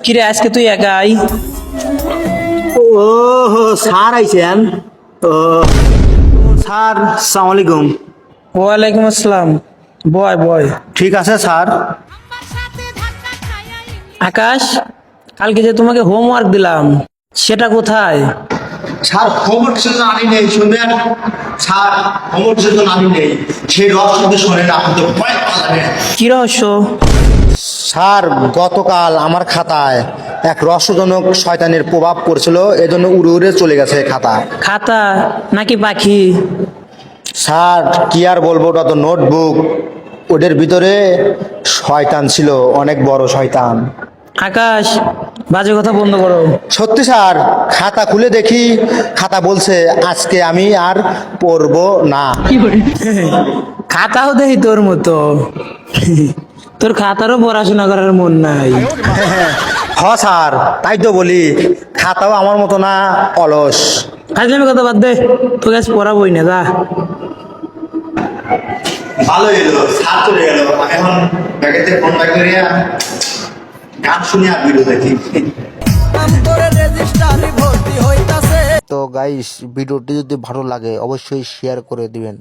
কিরে আজকে তুই একাই? ও স্যার আইছেন? ও স্যার, আসসালামু আলাইকুম। ওয়ালাইকুম আসসালাম। বয় বয়। ঠিক আছে স্যার। আকাশ, কালকে যে তোমাকে হোমওয়ার্ক দিলাম সেটা কোথায়? স্যার হোমওয়ার্ক জন্য আনি নেই, শুনবেন স্যার, হোমওয়ার্ক জন্য আনি নেই, সেই রস যদি শোনেন আপনি তো ভয় পাবেন। কি রহস্য? স্যার গতকাল আমার খাতায় এক রহস্যজনক শয়তানের প্রভাব পড়ছিল, এজন্য উড়ে উড়ে চলে গেছে খাতা। খাতা নাকি পাখি? স্যার কি আর বলবো, ওটা তো নোটবুক, ওদের ভিতরে শয়তান ছিল, অনেক বড় শয়তান। আকাশ, বাজে কথা বন্ধ করো। সত্যি স্যার, খাতা খুলে দেখি খাতা বলছে আজকে আমি আর পড়বো না। খাতাও দেখি তোর মতো। তোর খাতারও পড়াশোনা করার মন নাই। হ স্যার, তাই তো বলি, খাতাও আমার মতো না, অলস। ফাজলামি কথা বাদ দে, তোকে আজ পড়াবই না, যা। ভালো এলো, স্যার চলে গেল, এখন ব্যাগেতে ফোন ব্যাগ করিয়া গান শুনে আর ভিডিও দেখি। তো গাইস, ভিডিওটি যদি ভালো লাগে অবশ্যই শেয়ার করে দিবেন।